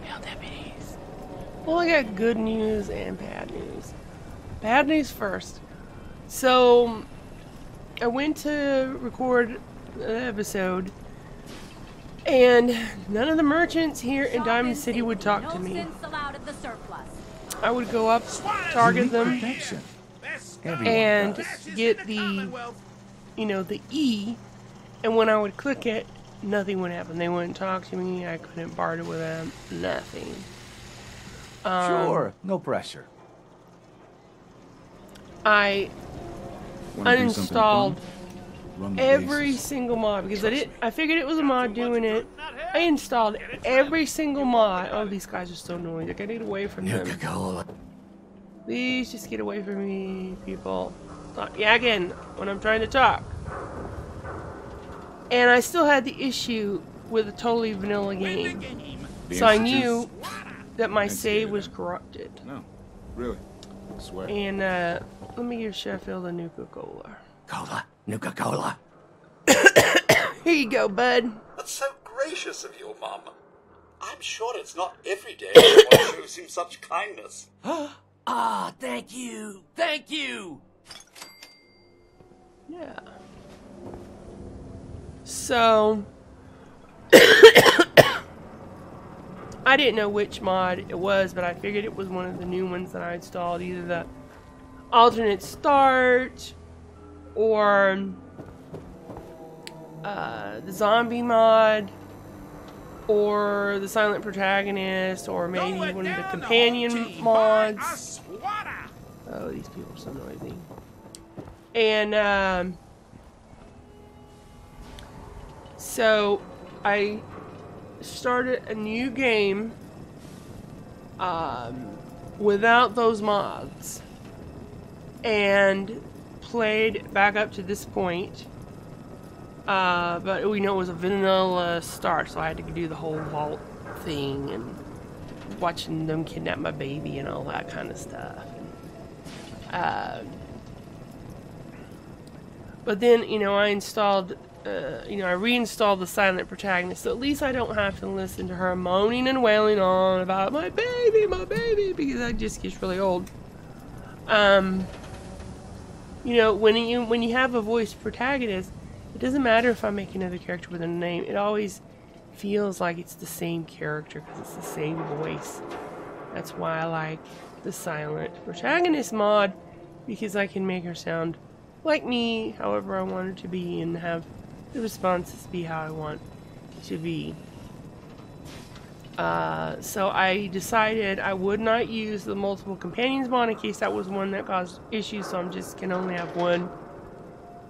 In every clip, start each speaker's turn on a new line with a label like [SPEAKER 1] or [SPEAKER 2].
[SPEAKER 1] Female deputies. Well, I got good news and bad news. Bad news first. So, I went to record an episode, and none of the merchants here in Diamond City would talk to me. I would go up, target them, and get the, you know, the E, and when I would click it, nothing would happen. They wouldn't talk to me. I couldn't barter with them. Nothing.
[SPEAKER 2] Sure, no pressure.
[SPEAKER 1] I uninstalled every single mod because I figured it was a mod doing it. I installed every single mod. Oh, these guys are so annoying. Like, I need away from them. Please just get away from me, people. Yeah, again, when I'm trying to talk. And I still had the issue with a totally vanilla game. So I knew that my save was corrupted.
[SPEAKER 3] No, really, I swear.
[SPEAKER 1] And let me give Sheffield a Nuka-Cola.
[SPEAKER 2] Nuka-Cola.
[SPEAKER 1] Here you go, bud.
[SPEAKER 4] That's so gracious of you, Mum. I'm sure it's not every day that one shows him such kindness.
[SPEAKER 2] Ah, thank you. Thank you.
[SPEAKER 1] Yeah. So, I didn't know which mod it was, but I figured it was one of the new ones that I installed, either the alternate start or the zombie mod or the silent protagonist or maybe one of the companion mods. Oh, these people are so noisy. And so I started a new game without those mods and played back up to this point, but we know it was a vanilla start, so I had to do the whole vault thing and watching them kidnap my baby and all that kind of stuff. But then, you know, I installed I reinstalled the silent protagonist, so at least I don't have to listen to her moaning and wailing on about my baby, because that just gets really old. You know, when you have a voiced protagonist, it doesn't matter if I make another character with a name. It always feels like it's the same character because it's the same voice. That's why I like the silent protagonist mod, because I can make her sound like me, however I want her to be, and have the responses be how I want to be. So I decided I would not use the multiple companions mod in case that was one that caused issues, so I'm just can only have one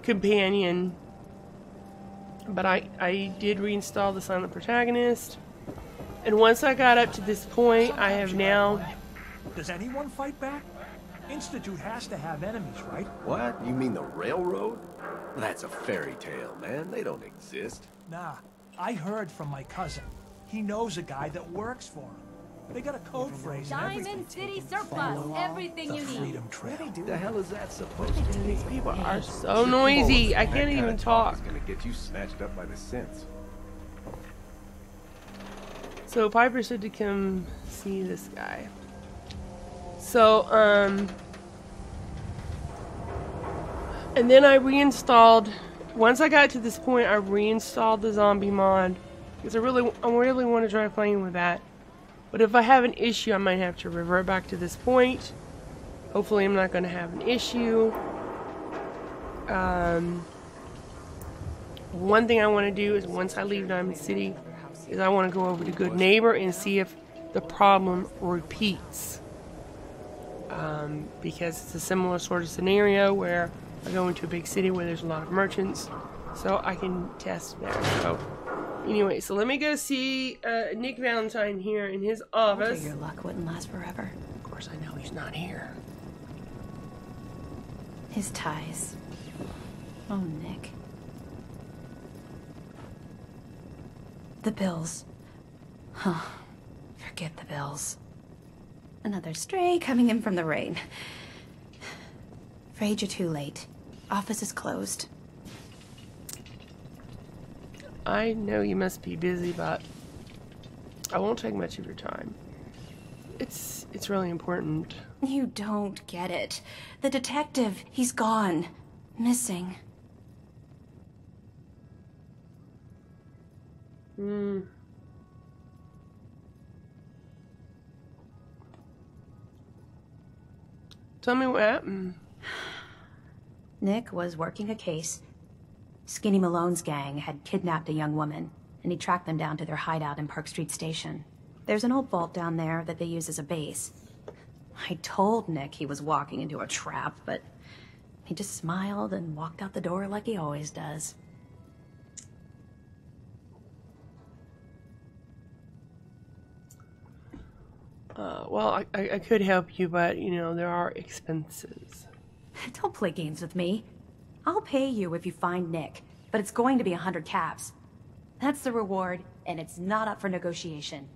[SPEAKER 1] companion. But I did reinstall the silent protagonist, and once I got up to this point, I have now...
[SPEAKER 5] Does anyone fight back? Institute has to have enemies, right?
[SPEAKER 2] What? You mean the railroad? That's a fairy tale, man. They don't exist.
[SPEAKER 5] Nah, I heard from my cousin. He knows a guy that works for him. They got a code phrase and everything.
[SPEAKER 6] Diamond City surplus, everything you need.
[SPEAKER 5] Freedom Trail.
[SPEAKER 2] What the hell is that supposed to be?
[SPEAKER 1] These people are so noisy. I can't even talk.
[SPEAKER 3] It's gonna get you snatched up by the scents.
[SPEAKER 1] So Piper said to come see this guy. So, and then I reinstalled, once I got to this point, I reinstalled the zombie mod, because I really want to try playing with that. But if I have an issue, I might have to revert back to this point. Hopefully I'm not going to have an issue. One thing I want to do is, once I leave Diamond City, is I want to go over to Good Neighbor and see if the problem repeats. Because it's a similar sort of scenario where I go into a big city where there's a lot of merchants, so I can test there. So anyway, so let me go see Nick Valentine here in his office.
[SPEAKER 6] Your luck wouldn't last forever.
[SPEAKER 1] Of course, I know he's not here.
[SPEAKER 6] His ties. Oh, Nick. The bills. Huh. Forget the bills. Another stray coming in from the rain. Afraid you're too late. Office is closed.
[SPEAKER 1] I know you must be busy, but I won't take much of your time. It's really important.
[SPEAKER 6] You don't get it. The detective, he's gone. Missing.
[SPEAKER 1] Tell me what happened.
[SPEAKER 6] Nick was working a case. Skinny Malone's gang had kidnapped a young woman, and he tracked them down to their hideout in Park Street Station. There's an old vault down there that they use as a base. I told Nick he was walking into a trap, but he just smiled and walked out the door like he always does.
[SPEAKER 1] Well, I could help you, but, you know, there are expenses.
[SPEAKER 6] Don't play games with me. I'll pay you if you find Nick, but it's going to be 100 caps. That's the reward, and it's not up for negotiation.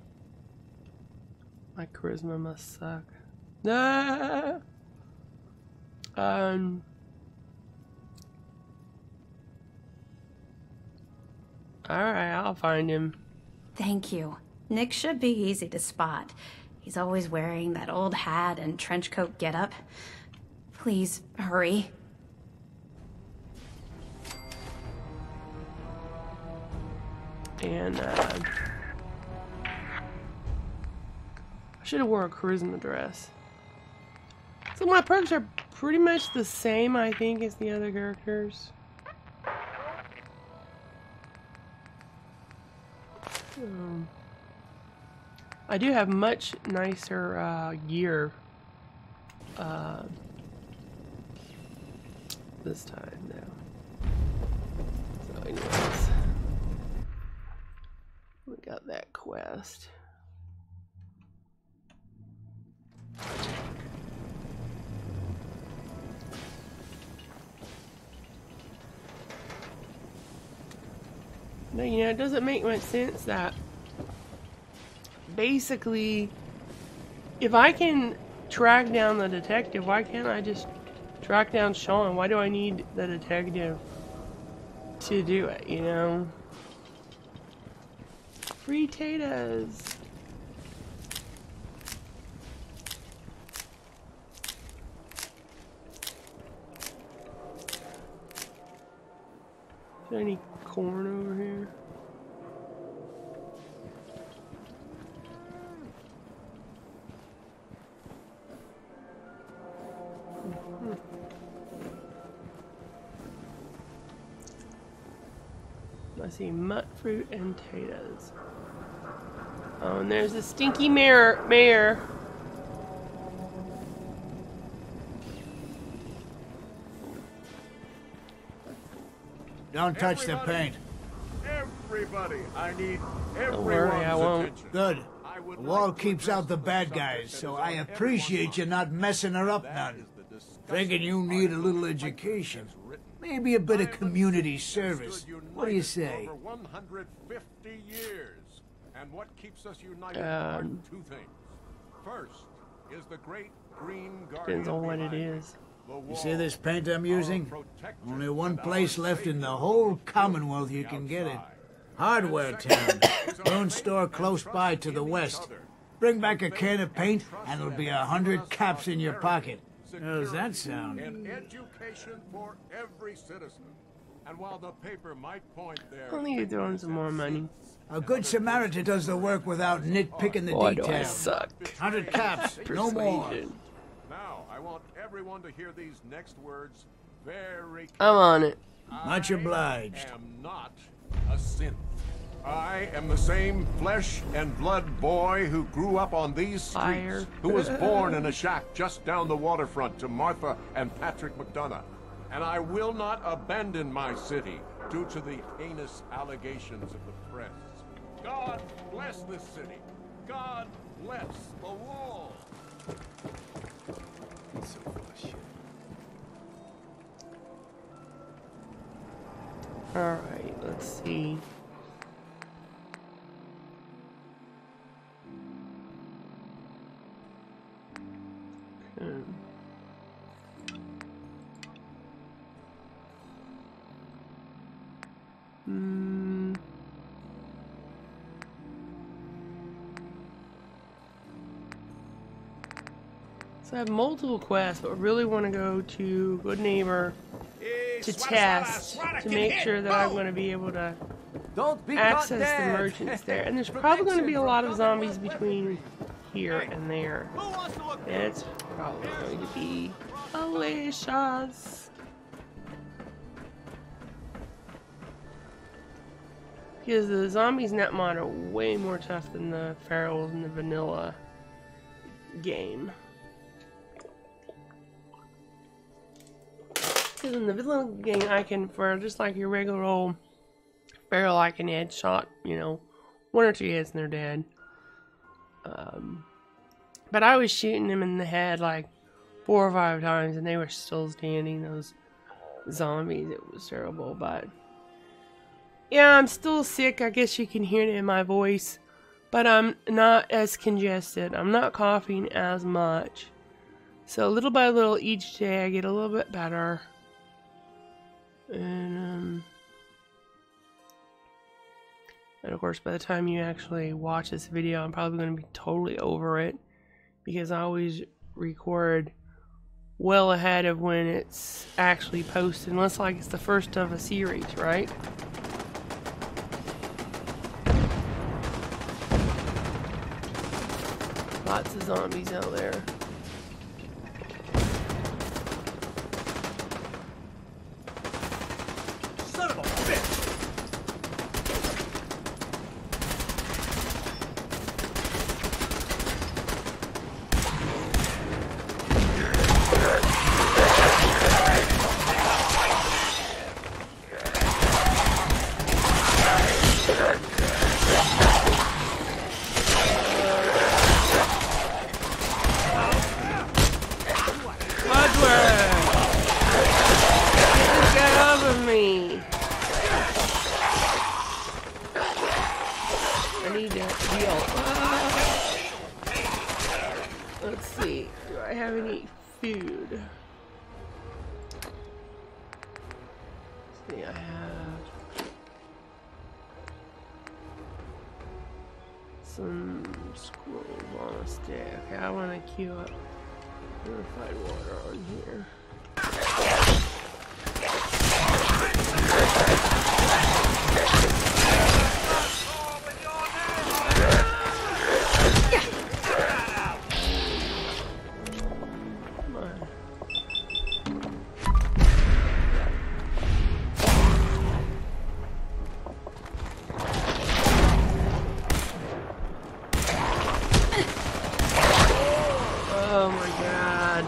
[SPEAKER 1] My charisma must suck. Ah! Alright, I'll find him.
[SPEAKER 6] Thank you. Nick should be easy to spot. He's always wearing that old hat and trench coat getup. Please, hurry.
[SPEAKER 1] And, I should have wore a charisma dress. So my perks are pretty much the same, I think, as the other characters. I do have much nicer gear this time now. So anyways, we got that quest. Now, you know, it doesn't make much sense that basically, if I can track down the detective, why can't I just track down Sean? Why do I need the detective to do it, you know? Free taters. Is there any corn over here? I see mut fruit and potatoes. Oh, and there's a stinky mayor.
[SPEAKER 7] Don't touch the paint.
[SPEAKER 3] Everybody, I need
[SPEAKER 1] Don't worry, I
[SPEAKER 3] everyone's
[SPEAKER 1] won't.
[SPEAKER 3] attention.
[SPEAKER 7] Good.
[SPEAKER 3] I would
[SPEAKER 7] The wall
[SPEAKER 3] like to
[SPEAKER 7] keeps
[SPEAKER 3] address
[SPEAKER 7] out the bad
[SPEAKER 3] subject
[SPEAKER 7] guys,
[SPEAKER 3] that
[SPEAKER 7] so
[SPEAKER 3] is
[SPEAKER 7] I
[SPEAKER 3] on
[SPEAKER 7] appreciate
[SPEAKER 3] everyone's
[SPEAKER 7] you not messing her up
[SPEAKER 3] That
[SPEAKER 7] none.
[SPEAKER 3] is the disgusting
[SPEAKER 7] Figured you need a little
[SPEAKER 3] article
[SPEAKER 7] education.
[SPEAKER 3] that's written.
[SPEAKER 7] Maybe a bit
[SPEAKER 3] I
[SPEAKER 7] of
[SPEAKER 3] have
[SPEAKER 7] community
[SPEAKER 3] stood
[SPEAKER 7] service.
[SPEAKER 3] united
[SPEAKER 7] What do you
[SPEAKER 3] for
[SPEAKER 7] say?
[SPEAKER 3] Over 150 years. And what keeps us united are two things. First is the great green guardian
[SPEAKER 1] Depends on what it
[SPEAKER 3] behind me.
[SPEAKER 1] is.
[SPEAKER 3] The
[SPEAKER 7] You see
[SPEAKER 3] wall.
[SPEAKER 7] this paint I'm using?
[SPEAKER 3] Our protector
[SPEAKER 7] Only one
[SPEAKER 3] and our
[SPEAKER 7] place left in the
[SPEAKER 3] savior.
[SPEAKER 7] whole Commonwealth you can get it. Hardware Town. Lone store close by to the west. Bring back a can of paint and it'll be 100 caps in your pocket. How's that sound?
[SPEAKER 3] And education for every citizen. And while the paper might point there,
[SPEAKER 1] I need to throw in some more money.
[SPEAKER 7] A good Samaritan does the work without nitpicking the
[SPEAKER 1] Boy, do I
[SPEAKER 7] details.
[SPEAKER 1] suck.
[SPEAKER 7] 100 caps, no more.
[SPEAKER 1] Persuasion.
[SPEAKER 3] now I want everyone to hear these next words very
[SPEAKER 1] I'm on it.
[SPEAKER 7] Much obliged.
[SPEAKER 3] I am not a synth. I am the same flesh and blood boy who grew up on these streets,
[SPEAKER 1] Fire.
[SPEAKER 3] who was born in a shack just down the waterfront to Martha and Patrick McDonough. And I will not abandon my city due to the heinous allegations of the press. God bless this city. God bless the wall.
[SPEAKER 2] So full of shit.
[SPEAKER 1] Alright, let's see. So I have multiple quests, but I really want to go to Good Neighbor to test, to make sure that I'm going to be able to access the merchants there. And there's probably going to be a lot of zombies between here and there. It's probably going to be delicious. Because the zombies in that mod are way more tough than the Farrells in the vanilla game. Because in the vanilla game, I can, for just like your regular old Farrell, I can headshot, you know, 1 or 2 hits and they're dead. But I was shooting them in the head like 4 or 5 times and they were still standing, those zombies. It was terrible, but yeah, I'm still sick. I guess you can hear it in my voice, but I'm not as congested. I'm not coughing as much. So little by little each day I get a little bit better. And of course by the time you actually watch this video, I'm probably going to be totally over it, because I always record well ahead of when it's actually posted, unless like it's the first of a series, right? Lots of zombies out there.
[SPEAKER 5] Son of a bitch!
[SPEAKER 1] Let's see, do I have any food? Let's see, I have some scrolls on a stick. Okay, I want to queue up purified water on here. Oh my god.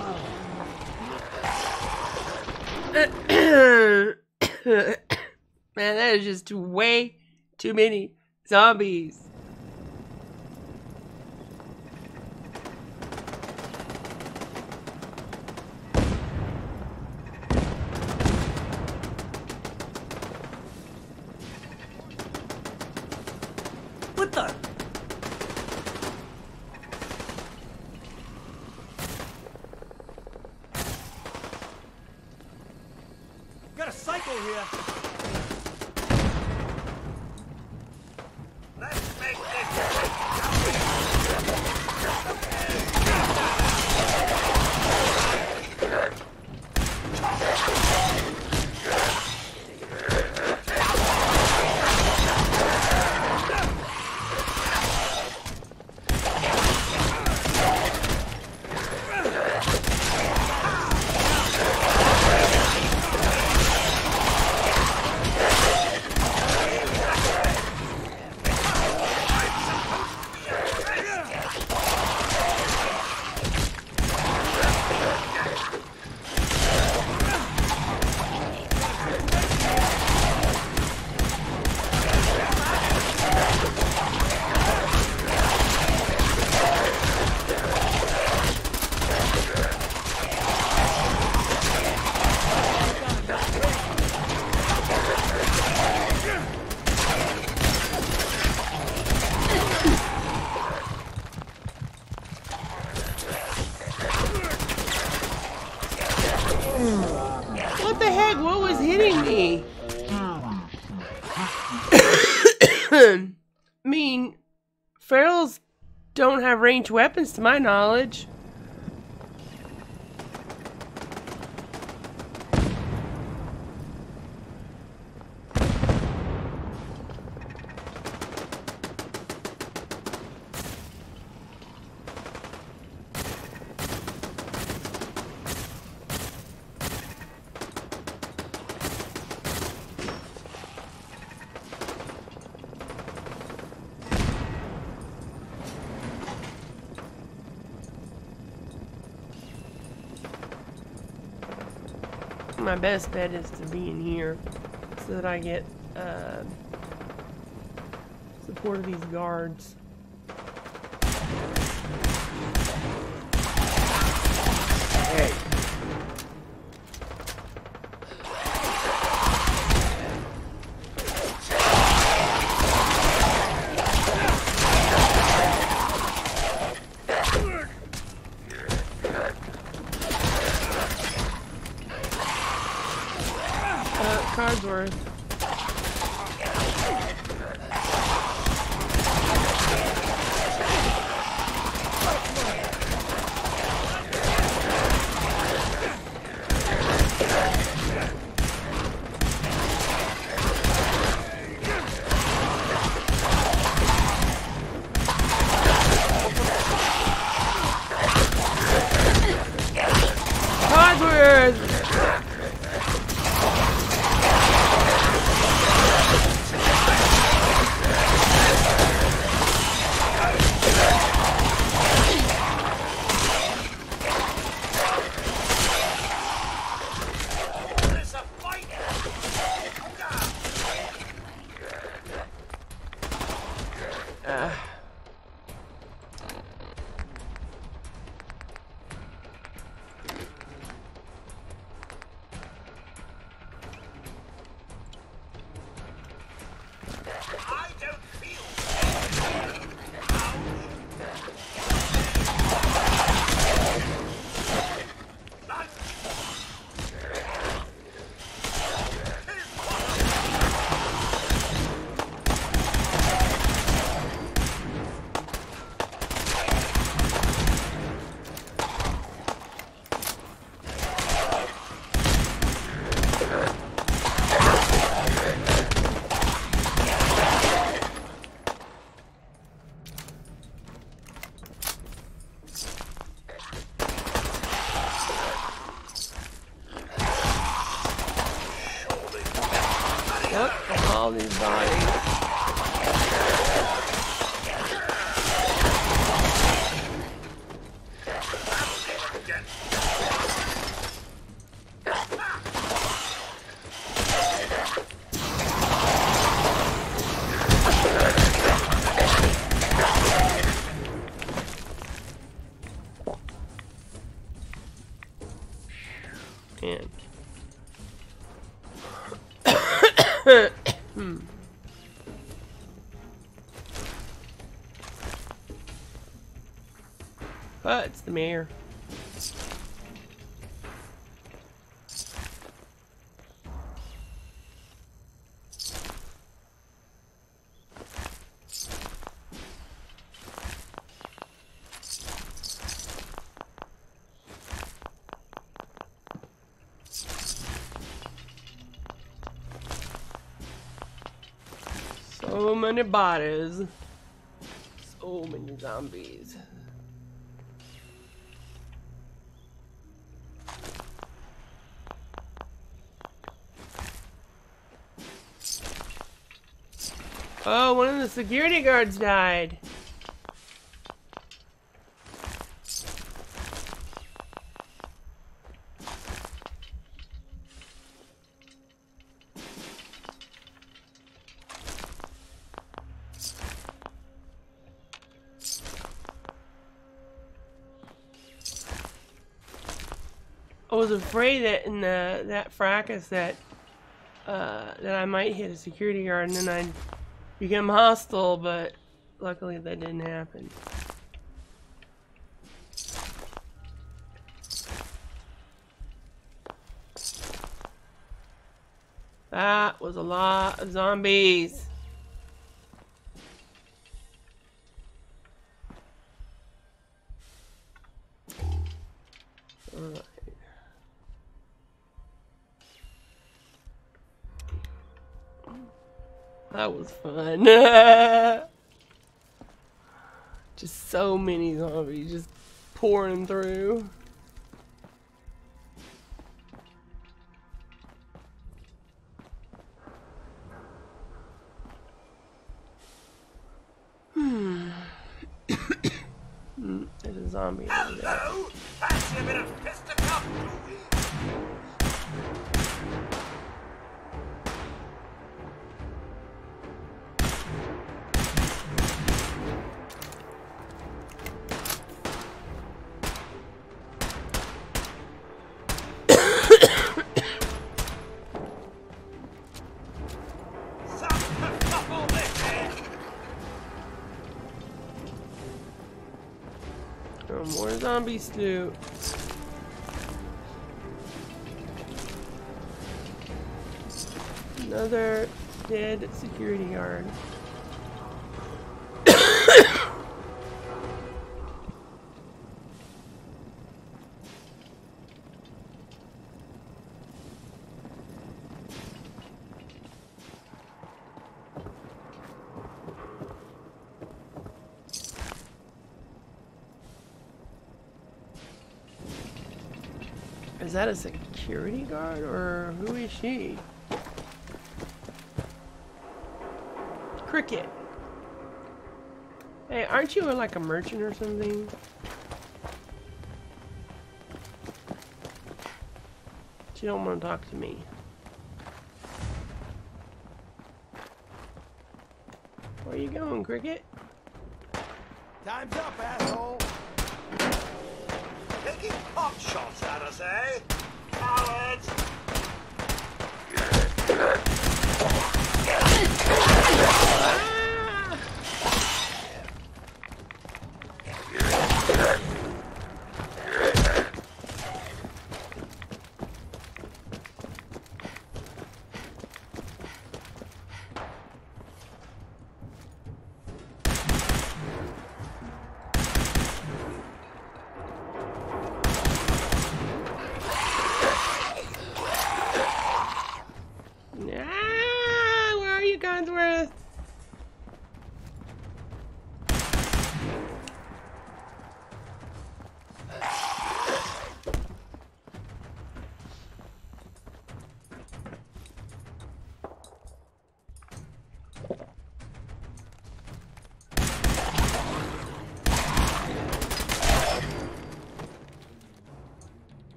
[SPEAKER 1] Man, that is just way too many zombies.
[SPEAKER 5] What the? Got a psycho here.
[SPEAKER 4] Let's make this.
[SPEAKER 1] What the heck? What was hitting me? I mean, Farrells don't have ranged weapons to my knowledge. my best bet is to be in here so that I get support of these guards.
[SPEAKER 2] Hey.
[SPEAKER 1] Cogsworth. All these bodies. But it's the mayor. So many bodies. So many zombies. Oh, one of the security guards died. I was afraid that in that fracas that I might hit a security guard and then I'd become hostile, but luckily that didn't happen. That was a lot of zombies. Alright. That was fun. Just so many zombies just pouring through. There's a zombie over there.
[SPEAKER 4] Hello! Fancy a bit of fisticuff, do we?
[SPEAKER 1] No more zombie stew. Another dead security guard. Is that a security guard or who is she? Cricket. Hey, aren't you like a merchant or something? She don't want to talk to me. Where you going, Cricket?
[SPEAKER 8] Time's up, asshole.
[SPEAKER 4] Taking pot shots at us, eh? Cowards!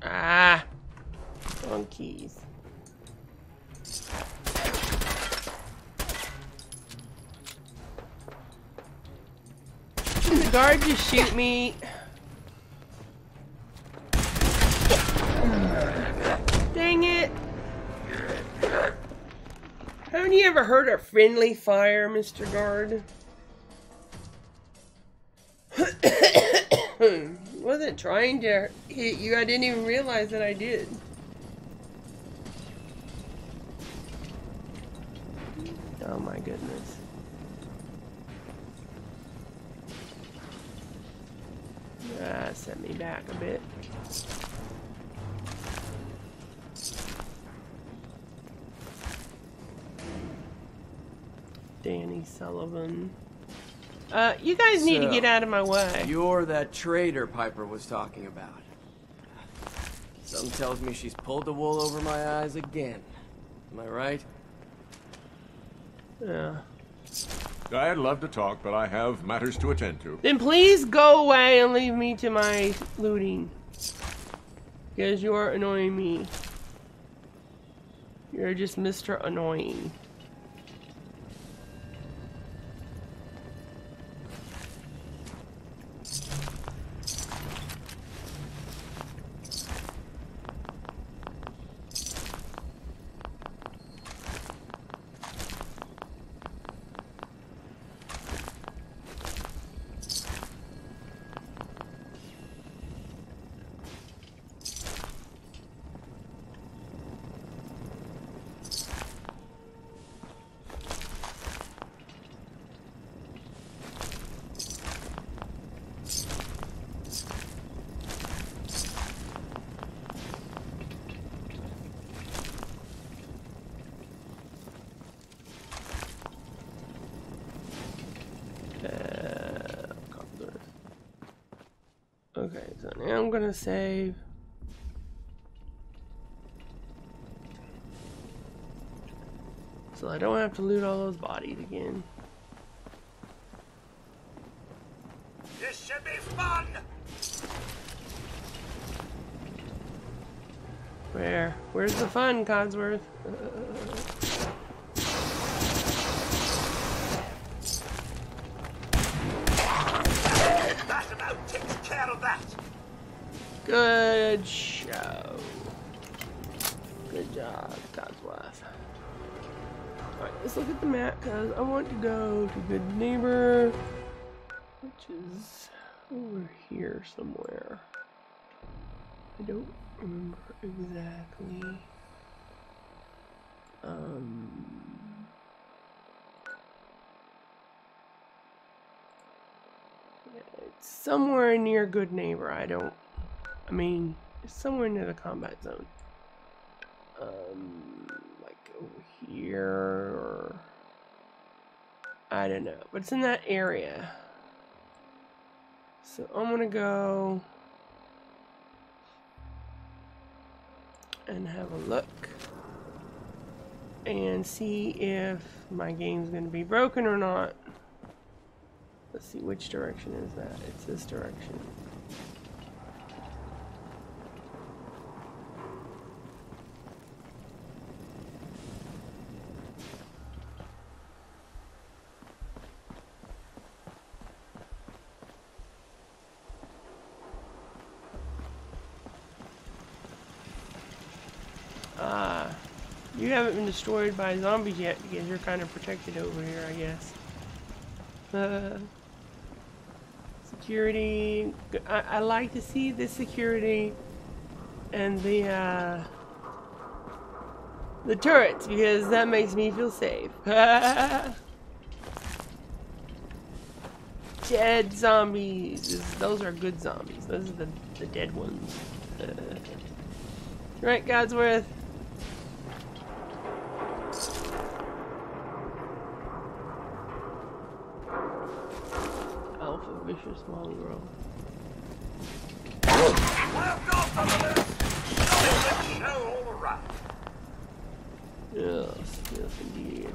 [SPEAKER 1] Ah, wrong keys. Did the guard just shoot me? Dang it! Haven't you ever heard of friendly fire, Mr. Guard? Wasn't trying to hit you. I didn't even realize that I did. Oh my goodness. Set me back a bit. Danny Sullivan. You guys need to get out of my way.
[SPEAKER 9] You're that traitor Piper was talking about. Something tells me she's pulled the wool over my eyes again. Am I right?
[SPEAKER 1] Yeah.
[SPEAKER 3] I'd love to talk, but I have matters to attend to.
[SPEAKER 1] Then please go away and leave me to my looting. Because you are annoying me. You're just Mr. Annoying. Okay, so now I'm gonna save. So I don't have to loot all those bodies again.
[SPEAKER 4] This should be fun!
[SPEAKER 1] Where's the fun, Codsworth?
[SPEAKER 4] That about takes care of that!
[SPEAKER 1] Good show. Good job, Codsworth. Alright, let's look at the map because I want to go to Good Neighbor, which is over here somewhere. I don't remember exactly. Yeah, it's somewhere near Good Neighbor. I mean, it's somewhere near the combat zone. Like over here, or I don't know, but it's in that area. So I'm gonna go and have a look and see if my game's gonna be broken or not. Let's see, which direction is that? It's this direction. You haven't been destroyed by zombies yet because you're kind of protected over here, I guess. Security. I like to see the security and the turrets because that makes me feel safe. Dead zombies. Those are good zombies. Those are the dead ones. Right, Godsworth. Alpha vicious mongrel. Yes, yes indeed.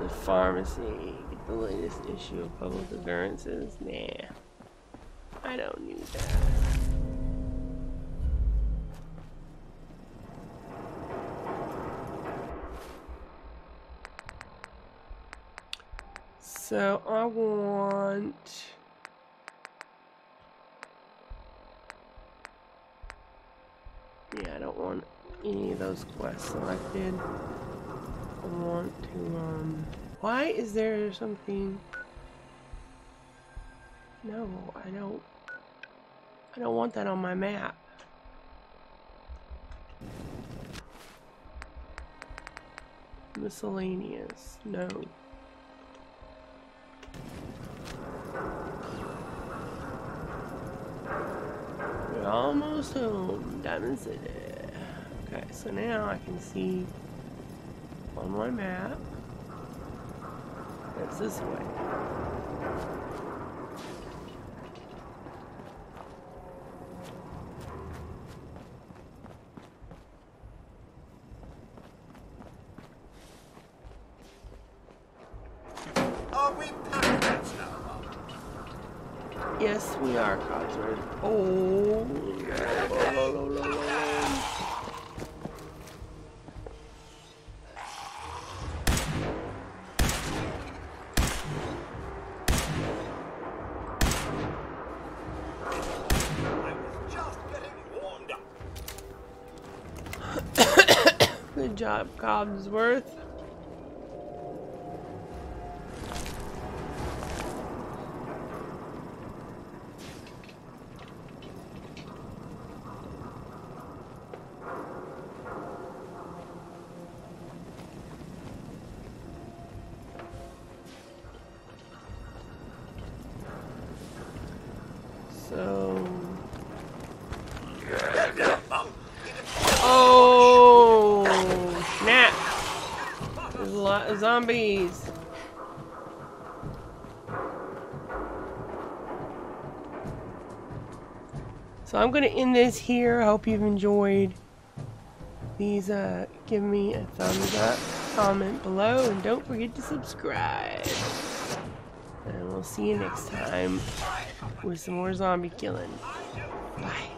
[SPEAKER 1] The pharmacy. Get the latest issue of public occurrences. Nah. I don't need that. So I want... Yeah, I don't want any of those quests selected. I want to, why is there something... No, I don't want that on my map. Miscellaneous, no. We're almost home, Diamond City. Okay, so now I can see on my map. That's this way. Yes, we are, Codsworth. Oh, good job, Codsworth. So... Oh, snap! There's a lot of zombies. So I'm gonna end this here. I hope you've enjoyed. Please give me a thumbs up, comment below, and don't forget to subscribe. And we'll see you next time with some more zombie killing. Bye.